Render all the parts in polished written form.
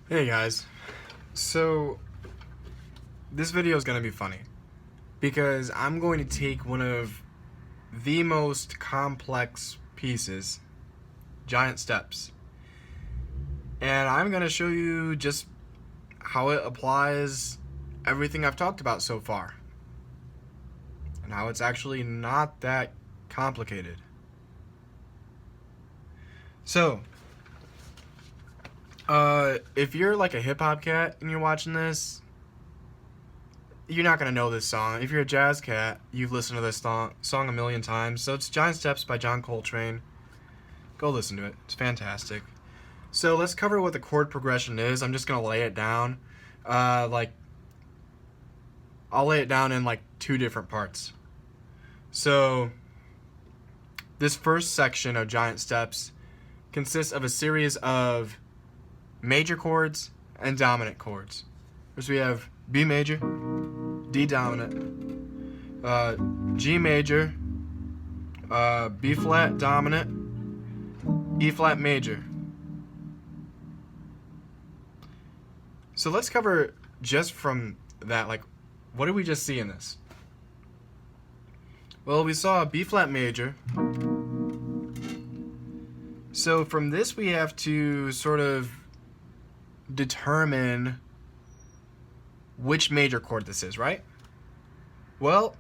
Hey guys, so this video is going to be funny because I'm going to take one of the most complex pieces, giant steps, and I'm going to show you just how it applies everything I've talked about so far and how it's actually not that complicated. So, if you're like a hip-hop cat and you're watching this, you're not going to know this song. If you're a jazz cat, you've listened to this song a million times. So it's Giant Steps by Coltrane. Go listen to it. It's fantastic. So let's cover what the chord progression is. I'm just going to lay it down. I'll lay it down in like two different parts. So this first section of Giant Steps consists of a series of major chords and dominant chords. First we have B major, D dominant, G major, B flat dominant, E flat major. So let's cover just from that, like, what did we just see in this? Well, we saw a B flat major. So from this we have to sort of determine which major chord this is, right? Well,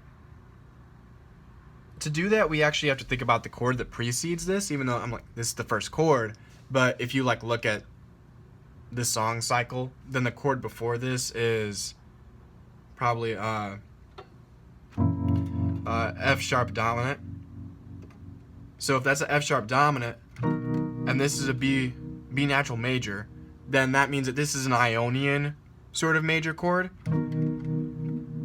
to do that, we actually have to think about the chord that precedes this, even though I'm like, this is the first chord. But if you like look at the song cycle, then the chord before this is probably F sharp dominant. So if that's an F sharp dominant, and this is a B natural major, then that means that this is an Ionian sort of major chord.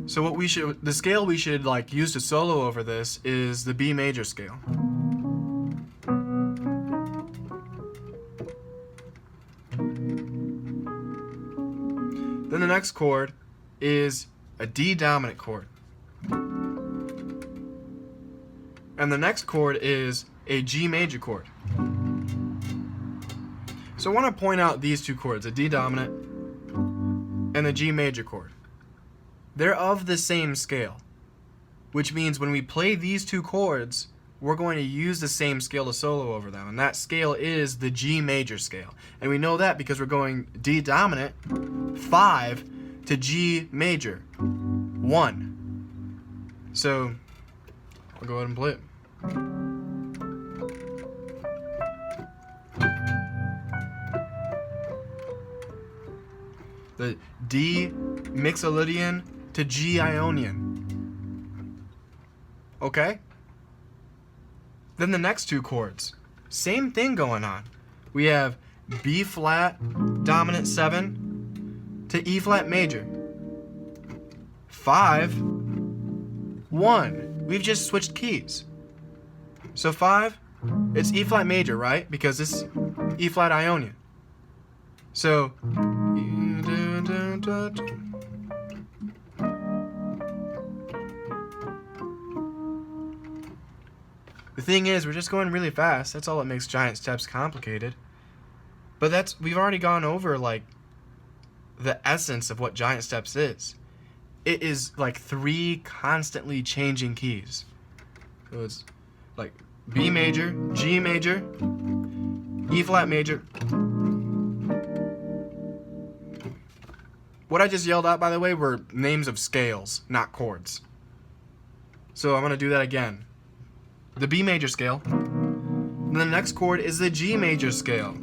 So the scale we should like use to solo over this is the B major scale. Then the next chord is a D dominant chord. And the next chord is a G major chord. So I want to point out these two chords, a D dominant and the G major chord. They're of the same scale, which means when we play these two chords, we're going to use the same scale to solo over them, and that scale is the G major scale. And we know that because we're going D dominant 5 to G major 1. So I'll go ahead and play it. The D Mixolydian to G Ionian. Okay? Then the next two chords, same thing going on. We have B flat dominant 7 to E flat major 5 1. We've just switched keys. So 5, it's E flat major, right? Because this is E flat Ionian. So the thing is, we're just going really fast. That's all that makes Giant Steps complicated. But we've already gone over like the essence of what Giant Steps is. It is like 3 constantly changing keys. So it's like B major, G major, E flat major. What I just yelled out, by the way, were names of scales, not chords. So I'm going to do that again. The B major scale. And the next chord is the G major scale.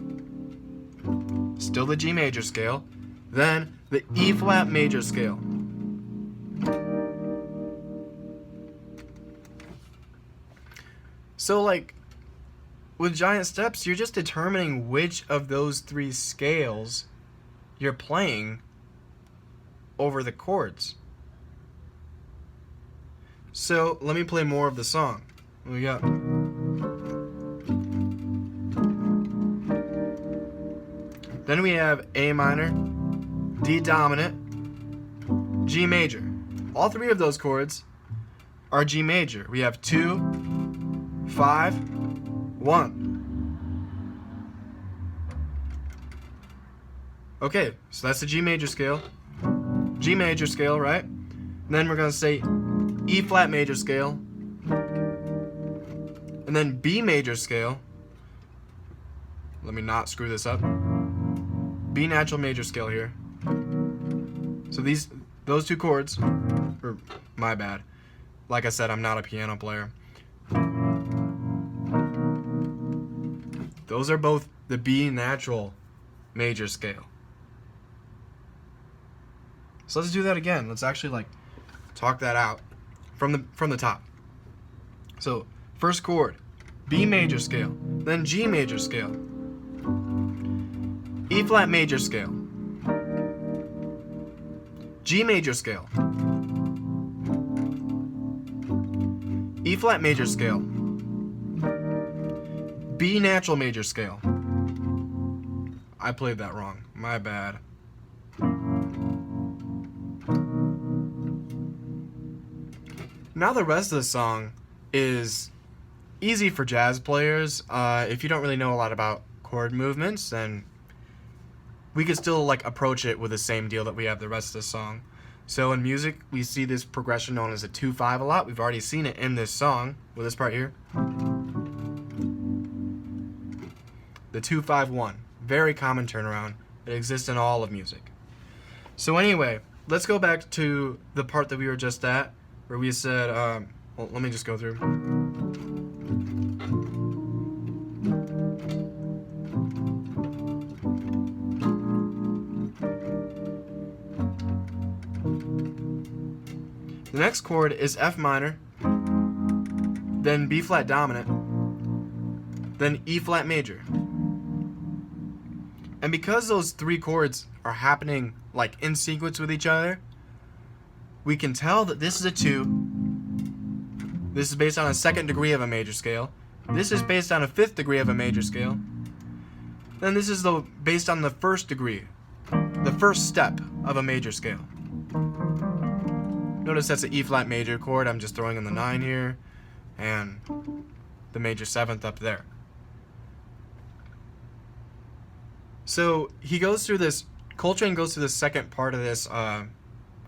Still the G major scale. Then the E flat major scale. So like with Giant Steps, you're just determining which of those 3 scales you're playing over the chords. So let me play more of the song. What we got? Then we have A minor, D dominant, G major. All 3 of those chords are G major. We have 2, 5, 1. Okay, so that's the G major scale. G major scale, right? And then we're gonna say E flat major scale. And then B major scale. Let me not screw this up. B natural major scale here. So those two chords, or my bad. Like I said, I'm not a piano player. Those are both the B natural major scale. So let's do that again. Let's actually like talk that out from the top. So first chord, B major scale, then G major scale, E flat major scale, G major scale, E flat major scale, B natural major scale. I played that wrong. My bad. Now the rest of the song is easy for jazz players. If you don't really know a lot about chord movements, then we could still like approach it with the same deal that we have the rest of the song. So in music, we see this progression known as a 2-5 a lot. We've already seen it in this song with this part here. The 2-5-1. Very common turnaround. It exists in all of music. So anyway, let's go back to the part that we were just at, where we said, well, let me just go through. The next chord is F minor, then B flat dominant, then E flat major. And because those three chords are happening like in sequence with each other, we can tell that this is a 2. This is based on a 2nd degree of a major scale. This is based on a 5th degree of a major scale. Then this is based on the 1st degree, the 1st step of a major scale. Notice that's an E flat major chord. I'm just throwing in the 9 here and the major 7th up there. So he goes through this, Coltrane goes through the second part of this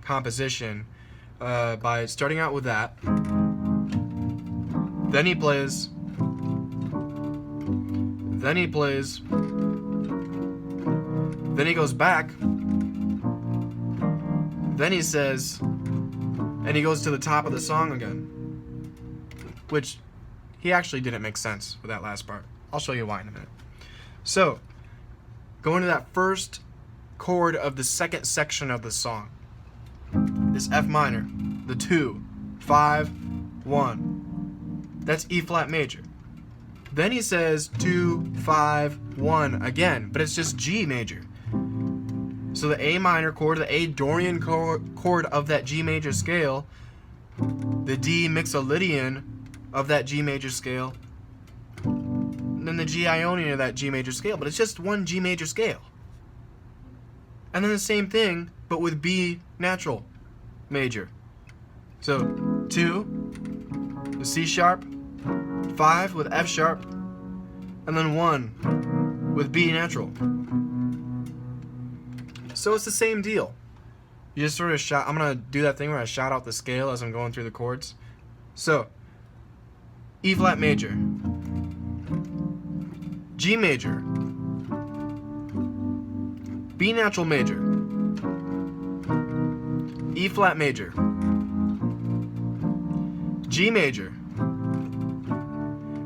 composition by starting out with that. Then he plays. Then he plays. Then he goes back. Then he says, and he goes to the top of the song again. Which he actually didn't make sense with that last part. I'll show you why in a minute. So, going to that first chord of the second section of the song. This F minor, the 2, 5, 1. That's E flat major. Then he says 2, 5, 1 again, but it's just G major. So the A minor chord, the A Dorian chord of that G major scale, the D Mixolydian of that G major scale, and then the G Ionian of that G major scale, but it's just one G major scale. And then the same thing, but with B natural major. So 2, the C sharp, 5 with F sharp, and then 1 with B natural. So it's the same deal. You just sort of shout. I'm going to do that thing where I shout out the scale as I'm going through the chords. So, E flat major, G major, B natural major, E flat major, G major.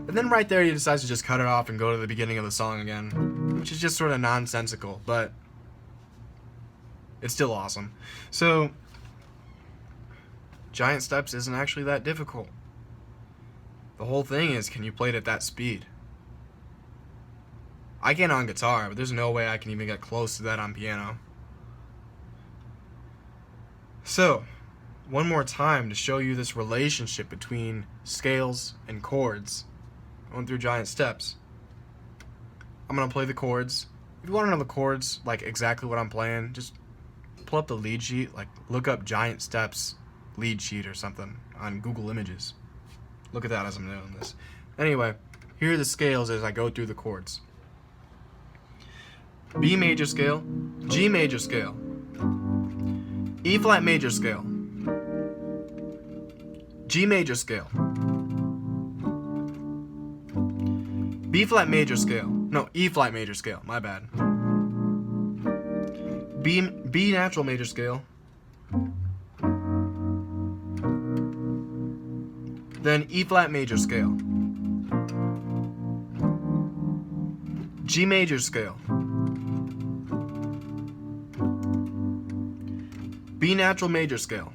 And then right there he decides to just cut it off and go to the beginning of the song again, which is just sort of nonsensical, but it's still awesome. So, Giant Steps isn't actually that difficult. The whole thing is, can you play it at that speed? I can on guitar, but there's no way I can even get close to that on piano. So, one more time to show you this relationship between scales and chords going through Giant Steps. I'm going to play the chords. If you want to know the chords, like exactly what I'm playing, just pull up the lead sheet, like look up Giant Steps lead sheet or something on Google Images. Look at that as I'm doing this. Anyway, here are the scales as I go through the chords. B major scale, G major scale, E flat major scale, G major scale, B flat major scale, no, E flat major scale, my bad, B natural major scale, then E flat major scale, G major scale, B natural major scale,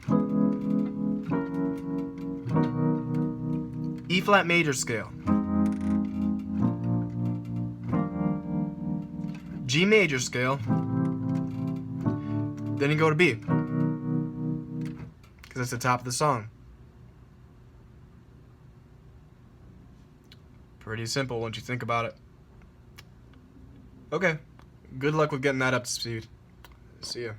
E flat major scale, G major scale, then you go to B, because that's the top of the song. Pretty simple once you think about it. Okay, good luck with getting that up to speed. See ya.